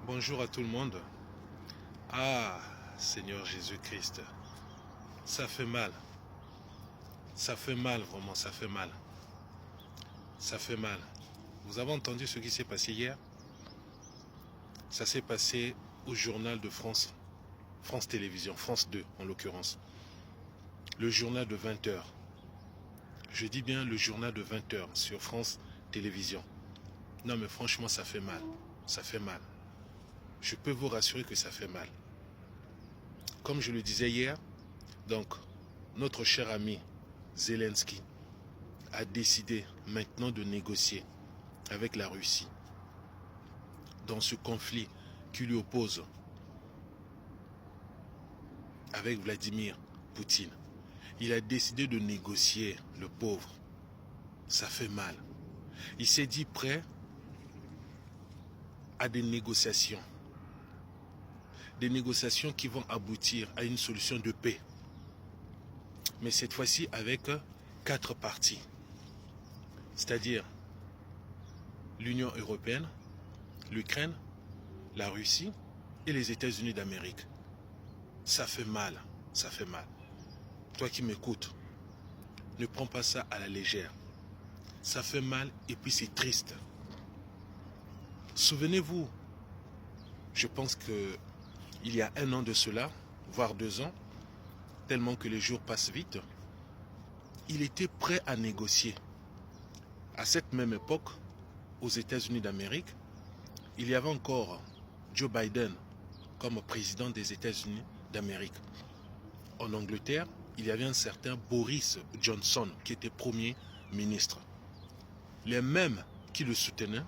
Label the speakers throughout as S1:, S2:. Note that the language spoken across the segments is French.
S1: Bonjour à tout le monde. Ah, Seigneur Jésus-Christ, ça fait mal. Ça fait mal, vraiment, ça fait mal. Ça fait mal. Vous avez entendu ce qui s'est passé hier? Ça s'est passé au journal de France, France Télévisions, France 2 en l'occurrence. Le journal de 20 heures. Je dis bien le journal de 20 heures sur France Télévisions. Non mais franchement, ça fait mal. Ça fait mal. Je peux vous rassurer que ça fait mal. Comme je le disais hier, donc, notre cher ami Zelensky a décidé maintenant de négocier avec la Russie dans ce conflit qui lui oppose avec Vladimir Poutine. Il a décidé de négocier, le pauvre. Ça fait mal. Il s'est dit prêt à des négociations. Des négociations qui vont aboutir à une solution de paix. Mais cette fois-ci avec 4 parties. C'est-à-dire l'Union européenne, l'Ukraine, la Russie et les États-Unis d'Amérique. Ça fait mal, ça fait mal. Toi qui m'écoutes, ne prends pas ça à la légère. Ça fait mal et puis c'est triste. Souvenez-vous, je pense que il y a 1 an de cela, voire 2 ans, tellement que les jours passent vite, il était prêt à négocier. À cette même époque, aux États-Unis d'Amérique, il y avait encore Joe Biden comme président des États-Unis d'Amérique. En Angleterre, il y avait un certain Boris Johnson qui était Premier ministre. Les mêmes qui le soutenaient,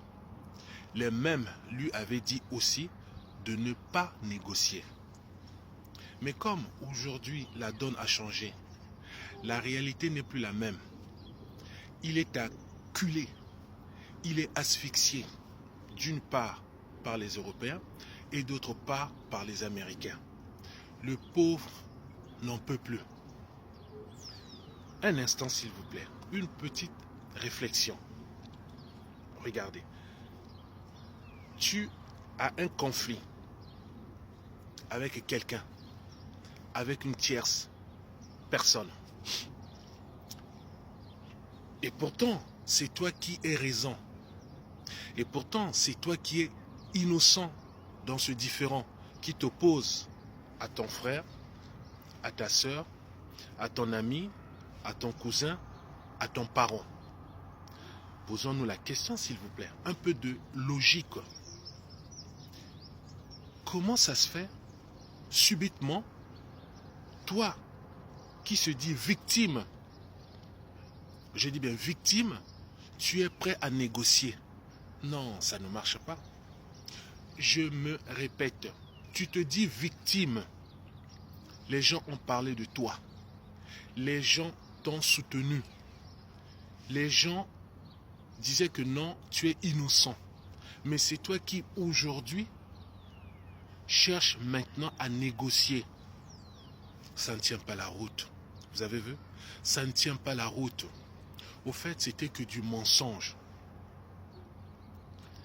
S1: les mêmes lui avaient dit aussi de ne pas négocier. Mais comme aujourd'hui la donne a changé, la réalité n'est plus la même. Il est acculé, il est asphyxié, d'une part par les Européens et d'autre part par les Américains. Le pauvre n'en peut plus. Un instant s'il vous plaît, une petite réflexion. Regardez, tu as un conflit avec quelqu'un, avec une tierce personne. Et pourtant, c'est toi qui es raison. Et pourtant, c'est toi qui es innocent dans ce différend qui t'oppose à ton frère, à ta soeur, à ton ami, à ton cousin, à ton parent. Posons-nous la question, s'il vous plaît. Un peu de logique. Comment ça se fait, subitement, toi qui se dis victime, je dis bien victime, tu es prêt à négocier? Non, ça ne marche pas. Je me répète, tu te dis victime. Les gens ont parlé de toi. Les gens t'ont soutenu. Les gens disaient que non, tu es innocent. Mais c'est toi qui, aujourd'hui, cherches maintenant à négocier. Ça ne tient pas la route. Vous avez vu? Ça ne tient pas la route. Au fait, c'était que du mensonge.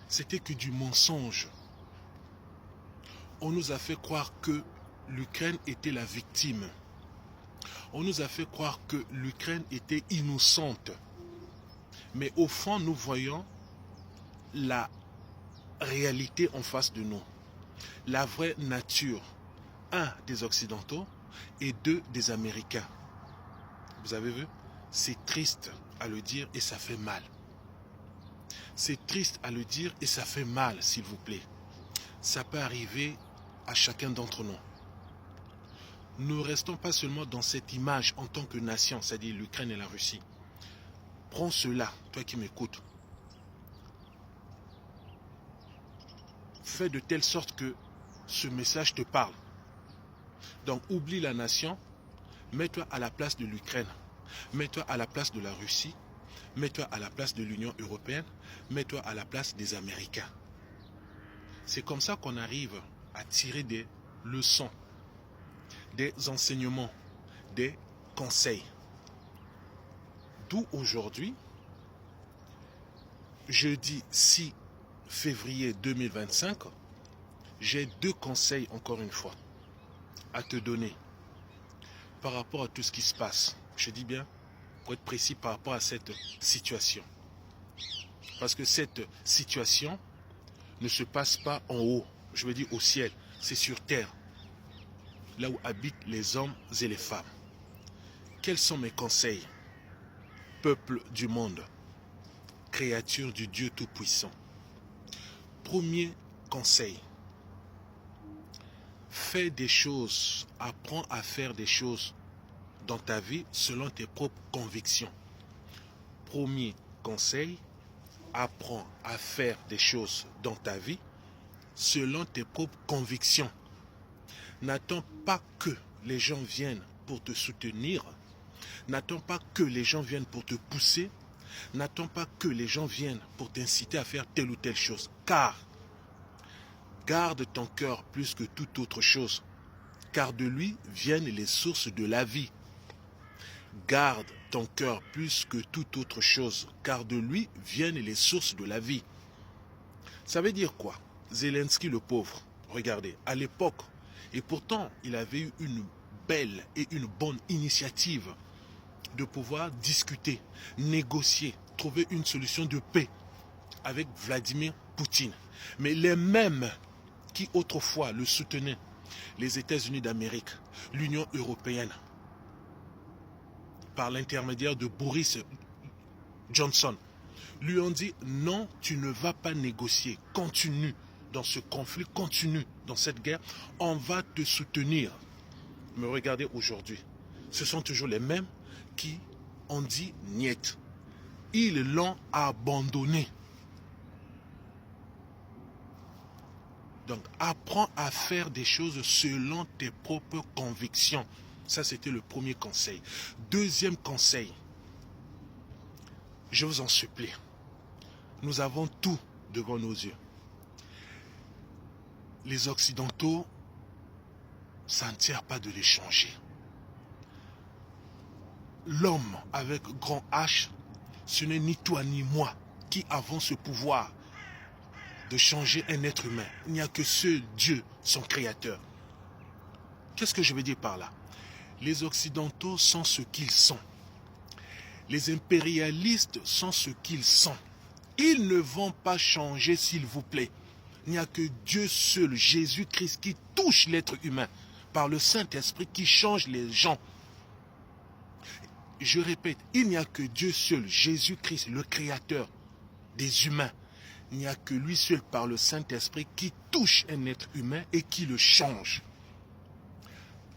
S1: C'était que du mensonge. On nous a fait croire que l'Ukraine était la victime. On nous a fait croire que l'Ukraine était innocente. Mais au fond, nous voyons la réalité en face de nous. La vraie nature, 1, des Occidentaux et 2, des Américains. Vous avez vu? C'est triste à le dire et ça fait mal. C'est triste à le dire et ça fait mal, s'il vous plaît. Ça peut arriver à chacun d'entre nous. Ne restons pas seulement dans cette image en tant que nation, c'est-à-dire l'Ukraine et la Russie. Prends cela, toi qui m'écoutes. Fais de telle sorte que ce message te parle. Donc oublie la nation, mets-toi à la place de l'Ukraine, mets-toi à la place de la Russie, mets-toi à la place de l'Union européenne, mets-toi à la place des Américains. C'est comme ça qu'on arrive à tirer des leçons, des enseignements, des conseils. D'où aujourd'hui, jeudi 6 février 2025, J'ai 2 conseils, encore une fois, à te donner par rapport à tout ce qui se passe. Je dis bien, pour être précis par rapport à cette situation. Parce que cette situation ne se passe pas en haut, je veux dire au ciel, c'est sur terre, là où habitent les hommes et les femmes. Quels sont mes conseils? Peuple du monde, créature du Dieu Tout-Puissant. Premier conseil, fais des choses, apprends à faire des choses dans ta vie selon tes propres convictions. Premier conseil, apprends à faire des choses dans ta vie selon tes propres convictions. N'attends pas que les gens viennent pour te soutenir. N'attends pas que les gens viennent pour te pousser. N'attends pas que les gens viennent pour t'inciter à faire telle ou telle chose. Car garde ton cœur plus que toute autre chose. Car de lui viennent les sources de la vie. Garde ton cœur plus que toute autre chose. Car de lui viennent les sources de la vie. Ça veut dire quoi? Zelensky le pauvre, regardez, à l'époque, et pourtant il avait eu une belle et une bonne initiative de pouvoir discuter, négocier, trouver une solution de paix avec Vladimir Poutine. Mais les mêmes qui autrefois le soutenaient, les États-Unis d'Amérique, l'Union européenne, par l'intermédiaire de Boris Johnson, lui ont dit non, tu ne vas pas négocier, continue dans ce conflit, continue dans cette guerre, on va te soutenir. Mais regardez aujourd'hui, ce sont toujours les mêmes qui ont dit niet. Ils l'ont abandonné. Donc apprends à faire des choses selon tes propres convictions. Ça c'était le premier conseil. Deuxième conseil, je vous en supplie, nous avons tout devant nos yeux. Les Occidentaux, ça ne sert pas de les changer. L'homme avec grand H, ce n'est ni toi ni moi qui avons ce pouvoir de changer un être humain. Il n'y a que seul Dieu, son créateur. Qu'est-ce que je veux dire par là? Les Occidentaux sont ce qu'ils sont. Les impérialistes sont ce qu'ils sont. Ils ne vont pas changer, s'il vous plaît. Il n'y a que Dieu seul, Jésus-Christ, qui touche l'être humain par le Saint-Esprit, qui change les gens. Je répète, il n'y a que Dieu seul, Jésus-Christ, le Créateur des humains. Il n'y a que lui seul par le Saint-Esprit qui touche un être humain et qui le change.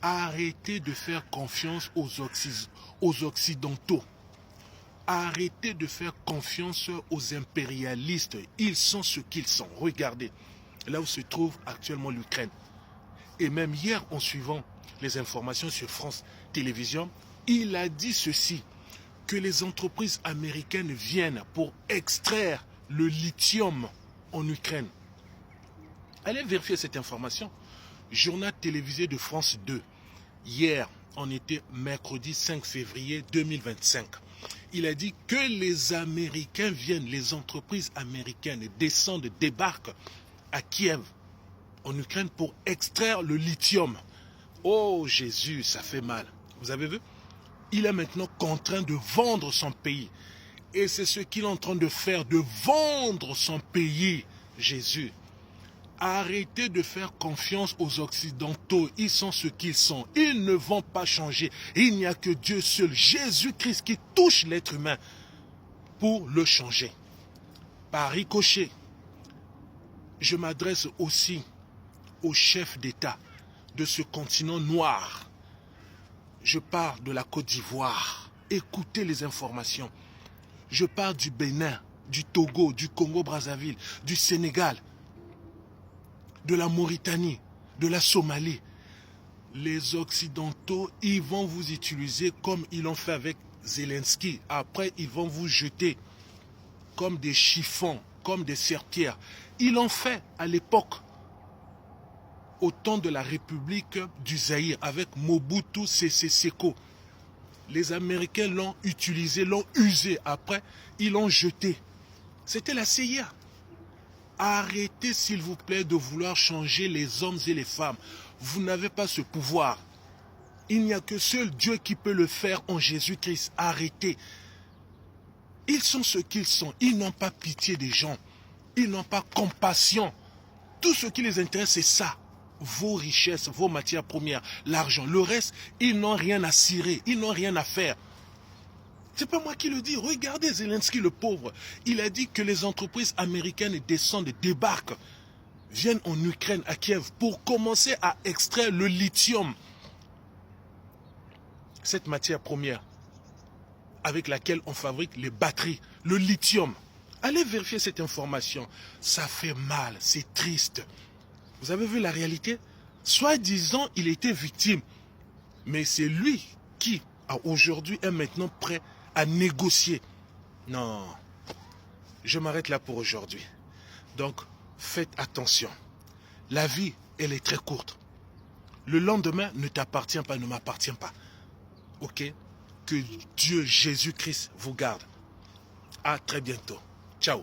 S1: Arrêtez de faire confiance aux Occidentaux. Arrêtez de faire confiance aux impérialistes. Ils sont ce qu'ils sont. Regardez, là où se trouve actuellement l'Ukraine. Et même hier, en suivant les informations sur France Télévisions, il a dit ceci, que les entreprises américaines viennent pour extraire le lithium en Ukraine. Allez vérifier cette information. Journal télévisé de France 2. Hier, on était mercredi 5 février 2025. Il a dit que les Américains viennent, les entreprises américaines descendent, débarquent à Kiev, en Ukraine, pour extraire le lithium. Oh Jésus, ça fait mal. Vous avez vu? Il est maintenant contraint de vendre son pays. Et c'est ce qu'il est en train de faire, de vendre son pays. Jésus, arrêtez de faire confiance aux Occidentaux. Ils sont ce qu'ils sont. Ils ne vont pas changer. Il n'y a que Dieu seul, Jésus-Christ, qui touche l'être humain pour le changer. Par ricochet, je m'adresse aussi aux chefs d'État de ce continent noir. Je parle de la Côte d'Ivoire. Écoutez les informations. Je parle du Bénin, du Togo, du Congo-Brazzaville, du Sénégal, de la Mauritanie, de la Somalie. Les Occidentaux, ils vont vous utiliser comme ils l'ont fait avec Zelensky. Après, ils vont vous jeter comme des chiffons, comme des serpillères. Ils l'ont fait à l'époque, au temps de la République du Zaïre, avec Mobutu Sese Seko. Les Américains l'ont utilisé, l'ont usé. Après, ils l'ont jeté. C'était la CIA. Arrêtez, s'il vous plaît, de vouloir changer les hommes et les femmes. Vous n'avez pas ce pouvoir. Il n'y a que seul Dieu qui peut le faire en Jésus-Christ. Arrêtez. Ils sont ce qu'ils sont. Ils n'ont pas pitié des gens. Ils n'ont pas compassion. Tout ce qui les intéresse, c'est ça. Vos richesses, vos matières premières, l'argent. Le reste, ils n'ont rien à cirer. Ils n'ont rien à faire. C'est pas moi qui le dis. Regardez Zelensky, le pauvre. Il a dit que les entreprises américaines descendent, débarquent, viennent en Ukraine, à Kiev, pour commencer à extraire le lithium. Cette matière première avec laquelle on fabrique les batteries, le lithium. Allez vérifier cette information. Ça fait mal, c'est triste. Vous avez vu la réalité? Soi-disant, il était victime. Mais c'est lui qui, aujourd'hui, est maintenant prêt à négocier. Non, je m'arrête là pour aujourd'hui. Donc, faites attention. La vie, elle est très courte. Le lendemain ne t'appartient pas, ne m'appartient pas. Ok? Que Dieu, Jésus-Christ vous garde. À très bientôt. Ciao.